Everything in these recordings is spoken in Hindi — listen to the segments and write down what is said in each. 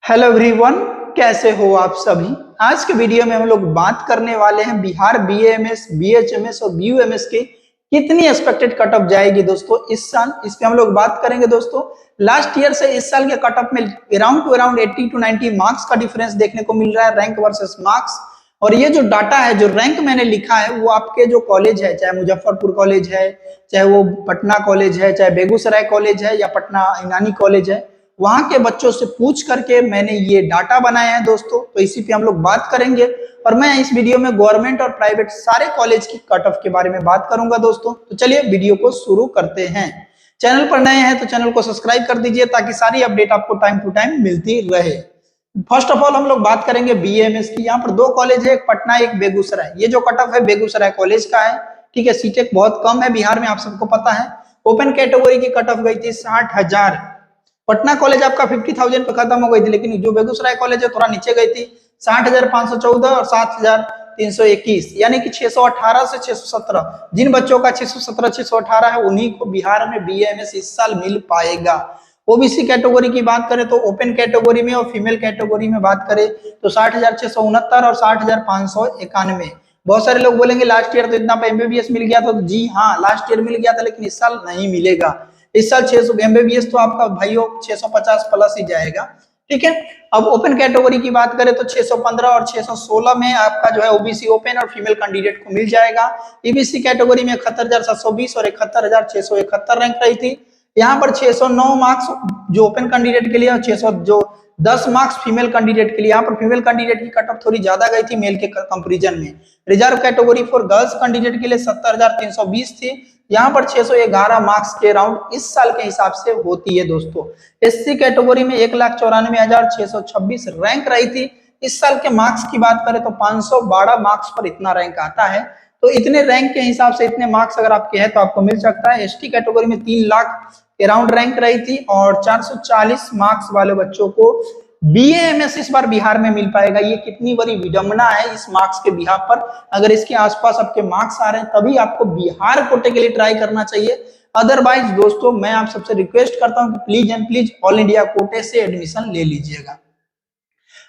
हेलो एवरीवन, कैसे हो आप सभी। आज के वीडियो में हम लोग बात करने वाले हैं बिहार बीएएमएस, बीएचएमएस और बीयूएमएस की कितनी एक्सपेक्टेड कट ऑफ जाएगी दोस्तों इस साल। इस पे हम लोग बात करेंगे दोस्तों। लास्ट ईयर से इस साल के कट ऑफ में अराउंड 80 to 90 मार्क्स का डिफरेंस देखने को मिल रहा है, रैंक वर्सेस मार्क्स। और ये जो डाटा है, जो रैंक मैंने लिखा है, वो आपके जो कॉलेज है, चाहे मुजफ्फरपुर कॉलेज है, चाहे वो पटना कॉलेज है, चाहे बेगूसराय कॉलेज है या पटना यूनानी कॉलेज है, वहां के बच्चों से पूछ करके मैंने ये डाटा बनाया है दोस्तों। तो इसी पे हम लोग बात करेंगे और मैं इस वीडियो में गवर्नमेंट और प्राइवेट सारे कॉलेज की कट ऑफ के बारे में बात करूंगा दोस्तों। तो चलिए वीडियो को शुरू करते हैं। चैनल पर नए हैं तो चैनल को सब्सक्राइब कर दीजिए ताकि सारी अपडेट आपको टाइम टू टाइम मिलती रहे। फर्स्ट ऑफ ऑल हम लोग बात करेंगे बीएमएस की। यहाँ पर दो कॉलेज है, एक पटना एक बेगूसराय। ये जो कट ऑफ है बेगूसराय कॉलेज का है, ठीक है। सीटेक बहुत कम है बिहार में, आप सबको पता है। ओपन कैटेगरी की कट ऑफ गई थी 60,000। पटना कॉलेज आपका 50,000 पे खत्म हो गई थी, लेकिन जो बेगूसराय कॉलेज है थोड़ा नीचे गई थी, 60,514 और 7,321, यानी कि 618 से 617। जिन बच्चों का 617 618 है उन्हीं को बिहार में बीएमएस इस साल मिल पाएगा। ओबीसी कैटेगरी की बात करें तो ओपन कैटेगरी में और फीमेल कैटेगरी में बात करें तो 60,669 और 60,591। बहुत सारे लोग बोलेंगे लास्ट ईयर तो इतना पे एमबीबीएस मिल गया था। तो जी हाँ, लास्ट ईयर मिल गया था, लेकिन इस साल नहीं मिलेगा। इस साल 600 एमबीबीएस तो आपका भाइयों 650 प्लस ही जाएगा, ठीक है। अब ओपन कैटेगरी की बात करें तो 615 और 616 में आपका जो है ओबीसी ओपन और फीमेल कैंडिडेट को मिल जाएगा। ईबीसी कैटेगरी में 71,720 और 71,671 रैंक रही थी। यहाँ पर 609 मार्क्स जो ओपन कैंडिडेट के लिए और 610 मार्क्स फीमेल कैंडिडेट के लिए। यहाँ पर फीमेल कैंडिडेट की कट ऑफ थोड़ी ज्यादा गई थी मेल के कंपैरिजन में। Reserve category for girls candidate के लिए 70,320 थी। यहाँ पर 611 मार्क्स के राउंड इस साल के हिसाब से होती है दोस्तों। एससी कैटेगरी में 1,94,626 रैंक रही थी। इस साल के मार्क्स की बात करें तो 512 मार्क्स पर इतना रैंक आता है। तो इतने रैंक के हिसाब से इतने मार्क्स अगर आपके हैं तो आपको मिल सकता है। एसटी कैटेगरी में 3 लाख अराउंड रैंक रही थी और 440 मार्क्स वाले बच्चों को बीएएमएस इस बार बिहार में मिल पाएगा। ये कितनी बड़ी विडंबना है इस मार्क्स के बिहार पर। अगर इसके आसपास आपके मार्क्स आ रहे हैं तभी आपको बिहार कोटे के लिए ट्राई करना चाहिए। अदरवाइज दोस्तों मैं आप सबसे रिक्वेस्ट करता हूं कि please and please all India कोटे से एडमिशन ले लीजिएगा।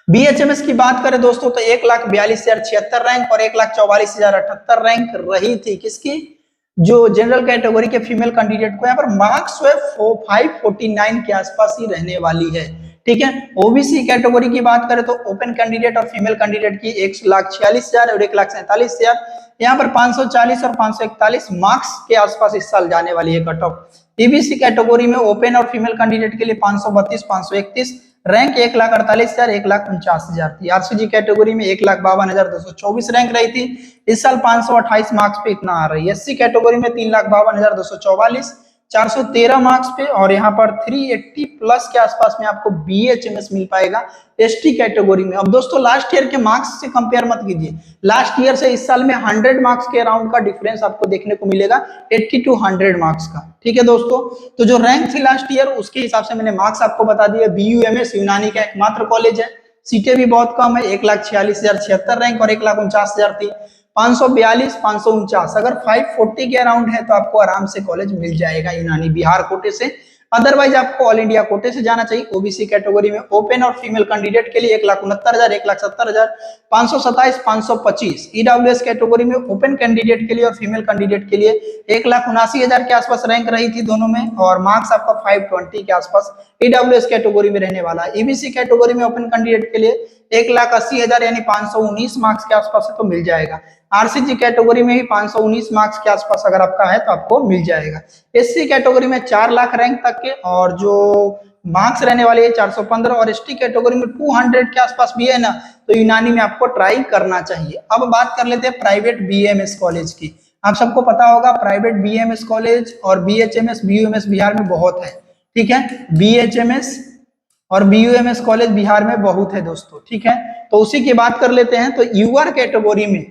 बीएचएमएस की बात करें दोस्तों तो 1,42,076 रैंक और 1,44,078 रैंक रही थी। किसकी? जो जनरल कैटेगरी के फीमेल कैंडिडेट को। यहाँ पर मार्क्स 549 के आसपास ही रहने वाली है, ठीक है। ओबीसी कैटेगरी की बात करें तो ओपन कैंडिडेट और फीमेल कैंडिडेट की 1,46,000 और 1,47,000। यहाँ पर 540 और 541 मार्क्स के आसपास इस साल जाने वाली है कट ऑफ। ईबीसी कैटेगरी में ओपन और फीमेल कैंडिडेट के लिए 532 531 रैंक 1,48,000 1,49,000 थी। आरसीजी कैटेगरी में 1,52,224 रैंक रही थी। इस साल 528 मार्क्स पे इतना आ रही है। एससी कैटेगरी में 3,52,244 413 मार्क्स पे और यहाँ पर 380 प्लस के आसपास में आपको बीएचएमएस मिल पाएगा एसटी कैटेगरी में। अब दोस्तों लास्ट ईयर के मार्क्स से कंपेयर मत कीजिए। लास्ट ईयर से इस साल में 100 मार्क्स के अराउंड का डिफरेंस आपको देखने को मिलेगा, 80 to 100 मार्क्स का, ठीक है दोस्तों। तो जो रैंक थी लास्ट ईयर उसके हिसाब से मैंने मार्क्स आपको बता दिए। बीयूएमएस यूनानी का एकमात्र कॉलेज है, सीटें भी बहुत कम है, 1,46,076 रैंक और 1,49,000 थी। 542 549 अगर 540 के अराउंड है तो आपको आराम से कॉलेज मिल जाएगा यूनानी बिहार कोटे से। अदरवाइज आपको ऑल इंडिया कोटे से जाना चाहिए। ओबीसी कैटेगरी में ओपन और फीमेल कैंडिडेट के लिए 1,69,000 1,70,000 527 525। ईडब्ल्यूएस कैटेगरी में ओपन कैंडिडेट के लिए और फीमेल कैंडिडेट के लिए 1,79,000 के आसपास रैंक रही थी दोनों में और मार्क्स आपका 520 के आसपास ईडब्ल्यूएस कैटेगरी में रहने वाला है। ईबीसी कैटेगरी में ओपन कैंडिडेट के लिए 1,80,000 यानी 519 मार्क्स के आसपास तो मिल जाएगा। आरसीजी कैटेगरी में ही 519 मार्क्स के आसपास अगर आपका है तो आपको मिल जाएगा। एससी कैटेगरी में 4 लाख रैंक तक के और जो मार्क्स रहने वाले है 415 और एसटी कैटेगरी में 200 के आसपास भी है ना, तो यूनानी में आपको ट्राई करना चाहिए। अब बात कर लेते हैं प्राइवेट बीएमएस कॉलेज की। आप सबको पता होगा प्राइवेट बीएमएस कॉलेज और बीएचएमएस बीयूएमएस बिहार में बहुत है, ठीक है। बीएचएमएस और बीयूएमएस कॉलेज बिहार में बहुत है दोस्तों, ठीक है। तो उसी की बात कर लेते हैं। तो यूआर कैटेगरी में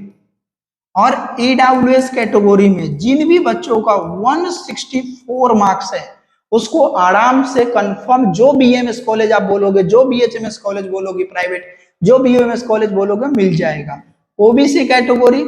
और ईडब्ल्यूएस कैटेगरी में जिन भी बच्चों का 164 मार्क्स है उसको आराम से कंफर्म जो बीएमएस कॉलेज आप बोलोगे, जो बीएचएमएस कॉलेज बोलोगे प्राइवेट, जो बीयूएमएस कॉलेज बोलोगे मिल जाएगा। ओबीसी कैटेगरी,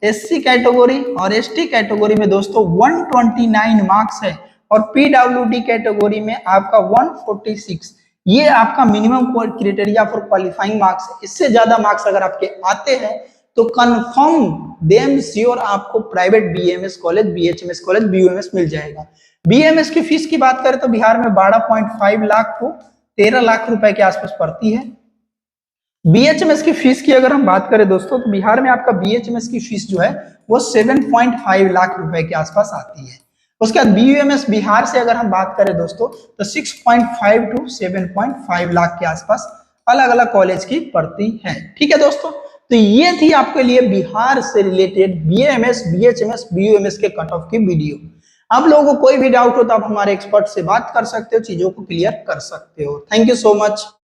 एससी कैटेगरी और एसटी कैटेगरी में दोस्तों 129 मार्क्स है और पीडब्ल्यूडी कैटेगरी में आपका 146, ये आपका minimum criteria for qualifying marks है। इससे ज्यादा मार्क्स अगर आपके आते हैं तो कंफर्म देम श्योर आपको private BMS college, BHMS college, BUMS मिल जाएगा। बीएमएस की फीस की बात करें तो बिहार में 12.5 लाख को 13 लाख रुपए के आसपास पड़ती है। बीएचएमएस की फीस की अगर हम बात करें दोस्तों तो बिहार में आपका बीएचएमएस की फीस जो है वो 7.5 लाख रुपए के आसपास आती है। उसके बाद बीयूएमएस बिहार से अगर हम बात करें दोस्तों तो 6.5 टू 7.5 लाख के आसपास अलग अलग कॉलेज की पड़ती है। ठीक है दोस्तों, तो ये थी आपके लिए बिहार से रिलेटेड बीएमएस, बीएचएमएस, बीयूएमएस के कट ऑफ की वीडियो। आप लोगों को कोई भी डाउट हो तो आप हमारे एक्सपर्ट से बात कर सकते हो, चीजों को क्लियर कर सकते हो। Thank you so much.